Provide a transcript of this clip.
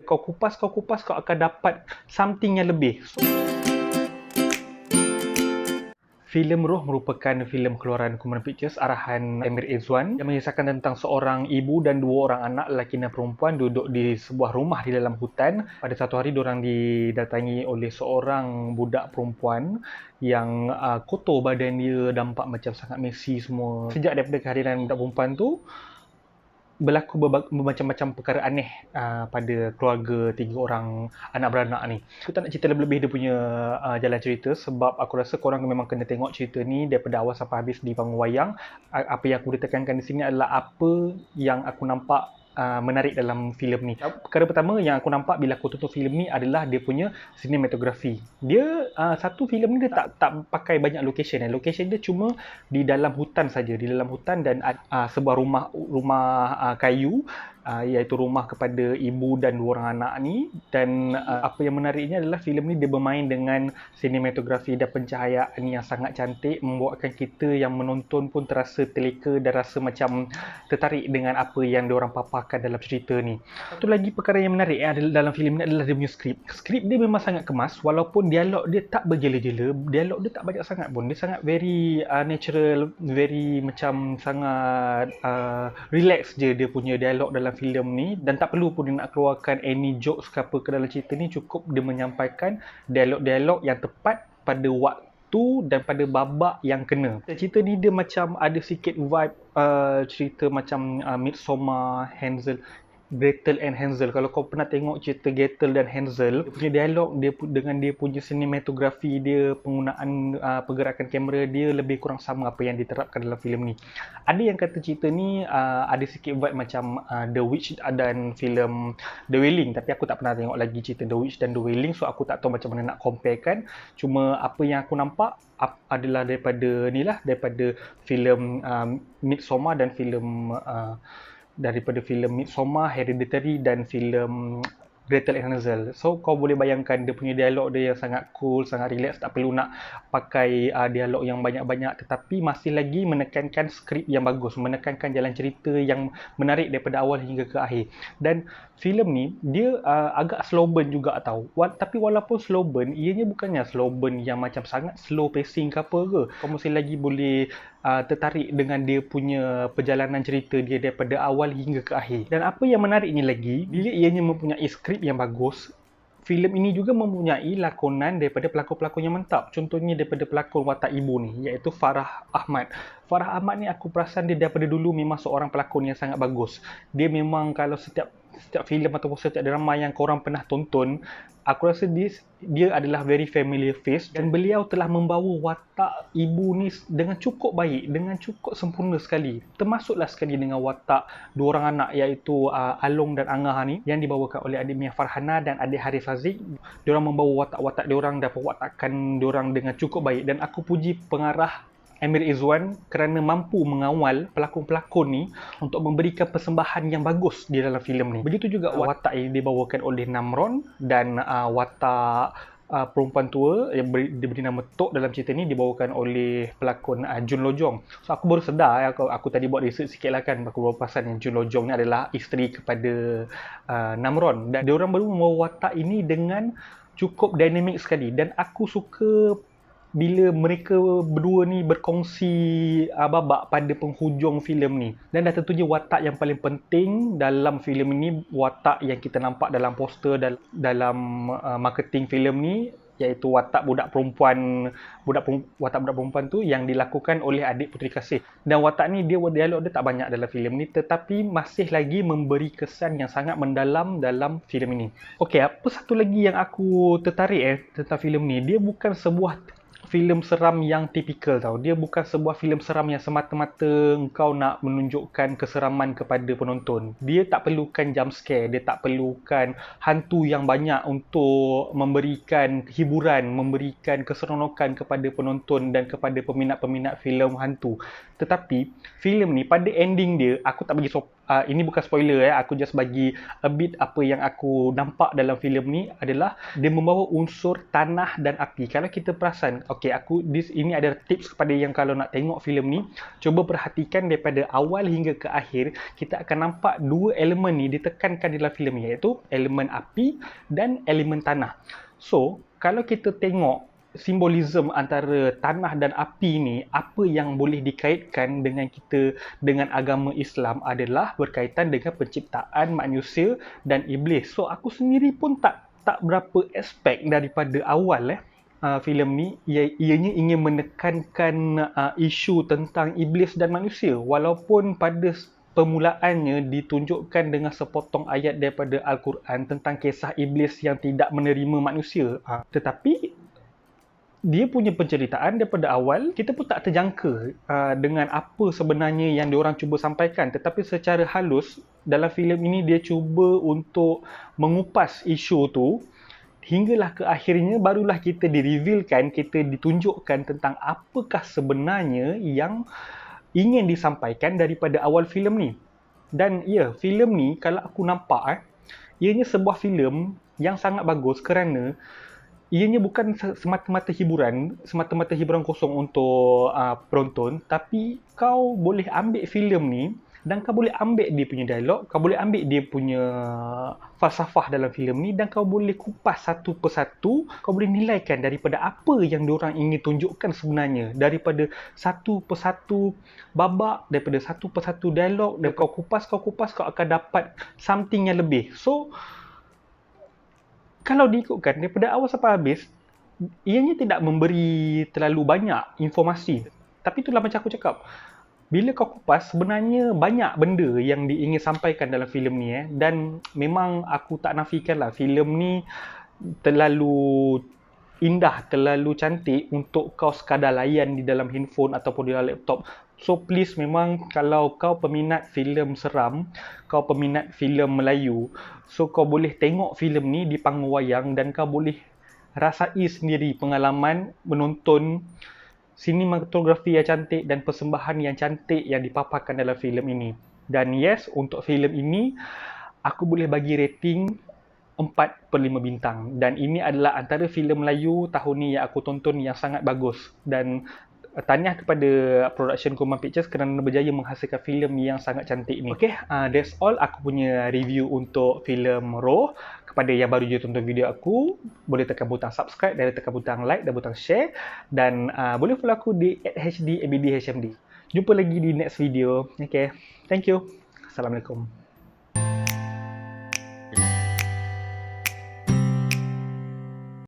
kau kupas, kau akan dapat something yang lebih. Filem Roh merupakan filem keluaran Kumaran Pictures arahan Amir Ezwan yang mengisahkan tentang seorang ibu dan dua orang anak lelaki dan perempuan duduk di sebuah rumah di dalam hutan. Pada satu hari diorang didatangi oleh seorang budak perempuan yang kotor badan dia, nampak macam sangat messy semua. Sejak daripada kehadiran budak perempuan tu, berlaku bermacam-macam perkara aneh pada keluarga tiga orang anak beranak ni. Aku tak nak cerita lebih-lebih dia punya jalan cerita sebab aku rasa korang memang kena tengok cerita ni daripada awal sampai habis di panggung wayang. Apa yang aku boleh tekankan di sini adalah apa yang aku nampak menarik dalam filem ni. Perkara pertama yang aku nampak bila aku tonton filem ni adalah dia punya cinematography. Dia satu filem ni dia tak pakai banyak location. Location dia cuma di dalam hutan saja, di dalam hutan dan sebuah rumah kayu, iaitu rumah kepada ibu dan dua orang anak ni. Dan apa yang menariknya adalah filem ni dia bermain dengan sinematografi dan pencahayaan yang sangat cantik, membuatkan kita yang menonton pun terasa terleka dan rasa macam tertarik dengan apa yang diorang paparkan dalam cerita ni. Satu lagi perkara yang menarik dalam filem ni adalah dia punya skrip. Skrip dia memang sangat kemas, walaupun dialog dia tak berjela-jela, dialog dia tak banyak sangat pun. Dia sangat very natural, very macam sangat relax je dia punya dialog dalam filem ni, dan tak perlu pun dia nak keluarkan any jokes ke apa ke dalam cerita ni. Cukup dia menyampaikan dialog-dialog yang tepat pada waktu dan pada babak yang kena. Cerita ni dia macam ada sikit vibe cerita macam Midsommar, Gretel and Hansel. Kalau kau pernah tengok cerita Gretel dan Hansel, dia punya dialog dia dengan dia punya sinematografi dia, penggunaan pergerakan kamera dia lebih kurang sama apa yang diterapkan dalam filem ni. Ada yang kata cerita ni ada sikit vibe macam The Witch dan filem The Wailing, tapi aku tak pernah tengok lagi cerita The Witch dan The Wailing, so aku tak tahu macam mana nak comparekan. Cuma apa yang aku nampak adalah daripada filem Midsommar dan filem Midsommar, Hereditary dan filem Gretel and Hansel. So kau boleh bayangkan dia punya dialog dia yang sangat cool, sangat relax, tak perlu nak pakai dialog yang banyak-banyak, tetapi masih lagi menekankan skrip yang bagus, menekankan jalan cerita yang menarik daripada awal hingga ke akhir. Dan filem ni dia agak slow burn juga tau. Tapi walaupun slow burn, ianya bukannya slow burn yang macam sangat slow pacing ke apa ke. Kau mesti lagi boleh tertarik dengan dia punya perjalanan cerita dia daripada awal hingga ke akhir. Dan apa yang menariknya lagi, bila ianya mempunyai skrip yang bagus, filem ini juga mempunyai lakonan daripada pelakon-pelakon yang mantap. Contohnya daripada pelakon watak ibu ni, iaitu Farah Ahmad. Farah Ahmad ni aku perasan dia daripada dulu memang seorang pelakon yang sangat bagus. Dia memang kalau setiap filem ataupun setiap drama yang korang pernah tonton, aku rasa dia adalah very familiar face, dan beliau telah membawa watak ibu ni dengan cukup baik, dengan cukup sempurna sekali. Termasuklah sekali dengan watak dua orang anak, iaitu Along dan Angah ni, yang dibawakan oleh adik Mia Farhana dan adik Harif Haziq. Diorang membawa watak-watak diorang dan pewatakan diorang dengan cukup baik, dan aku puji pengarah Amir Ezwan kerana mampu mengawal pelakon-pelakon ni untuk memberikan persembahan yang bagus di dalam filem ni. Begitu juga watak yang dibawakan oleh Namron, dan watak perempuan tua yang diberi nama Tok dalam cerita ni dibawakan oleh pelakon Jun Lo Jong. So aku baru sedar, aku tadi buat research sikit lah kan, aku baru perasan yang Jun Lo Jong ni adalah isteri kepada Namron, dan diorang baru membawa watak ini dengan cukup dinamik sekali. Dan aku suka bila mereka berdua ni berkongsi babak pada penghujung filem ni. Dan dah tentunya watak yang paling penting dalam filem ini, watak yang kita nampak dalam poster dalam marketing filem ni, iaitu watak budak perempuan tu yang dilakukan oleh adik Puteri Kasih. Dan watak ni dialog dia tak banyak dalam filem ni, tetapi masih lagi memberi kesan yang sangat mendalam dalam filem ini. Okey, apa satu lagi yang aku tertarik tentang filem ni, dia bukan sebuah filem seram yang tipikal tau. Dia bukan sebuah filem seram yang semata-mata engkau nak menunjukkan keseraman kepada penonton. Dia tak perlukan jump scare, dia tak perlukan hantu yang banyak untuk memberikan hiburan, memberikan keseronokan kepada penonton dan kepada peminat-peminat filem hantu. Tetapi filem ni pada ending dia, aku tak bagi ini bukan spoiler aku just bagi a bit apa yang aku nampak dalam filem ni adalah dia membawa unsur tanah dan api. Kalau kita perasan, ini ada tips kepada yang kalau nak tengok filem ni, cuba perhatikan daripada awal hingga ke akhir, kita akan nampak dua elemen ni ditekankan dalam filem ni, iaitu elemen api dan elemen tanah. So, kalau kita tengok simbolisme antara tanah dan api ni, apa yang boleh dikaitkan dengan dengan agama Islam adalah berkaitan dengan penciptaan manusia dan iblis. So aku sendiri pun tak berapa expect daripada awal filem ni ianya ingin menekankan isu tentang iblis dan manusia, walaupun pada permulaannya ditunjukkan dengan sepotong ayat daripada Al-Quran tentang kisah iblis yang tidak menerima manusia. Tetapi dia punya penceritaan daripada awal, kita pun tak terjangka dengan apa sebenarnya yang diorang cuba sampaikan. Tetapi secara halus, dalam filem ini dia cuba untuk mengupas isu tu, hinggalah ke akhirnya barulah kita direvealkan, kita ditunjukkan tentang apakah sebenarnya yang ingin disampaikan daripada awal filem ni. Dan ya, filem ni kalau aku nampak, ianya sebuah filem yang sangat bagus kerana ianya bukan semata-mata hiburan kosong untuk penonton, tapi kau boleh ambil filem ni dan kau boleh ambil dia punya dialog, kau boleh ambil dia punya falsafah dalam filem ni dan kau boleh kupas satu persatu, kau boleh nilaikan daripada apa yang diorang ingin tunjukkan sebenarnya, daripada satu persatu babak, daripada satu persatu dialog, dan kau kupas, kau akan dapat something yang lebih. So, kalau diikutkan daripada awal sampai habis, ianya tidak memberi terlalu banyak informasi. Tapi itulah macam aku cakap, bila kau kupas, sebenarnya banyak benda yang diingin sampaikan dalam filem ni. Dan memang aku tak nafikan lah, filem ni terlalu indah, terlalu cantik untuk kau sekadar layan di dalam handphone ataupun di dalam laptop. So please, memang kalau kau peminat filem seram, kau peminat filem Melayu, so kau boleh tengok filem ni di panggung wayang dan kau boleh rasai sendiri pengalaman menonton sinematografi yang cantik dan persembahan yang cantik yang dipaparkan dalam filem ini. Dan yes, untuk filem ini aku boleh bagi rating 4/5 bintang. Dan ini adalah antara filem Melayu tahun ni yang aku tonton yang sangat bagus. Dan tahniah kepada production Kuman Pictures kerana berjaya menghasilkan filem yang sangat cantik ni. Okay, that's all aku punya review untuk filem Roh. Kepada yang baru je tonton video aku, boleh tekan butang subscribe dan tekan butang like dan butang share. Dan boleh follow aku di @HDABDHMD. Jumpa lagi di next video. Okay, thank you. Assalamualaikum.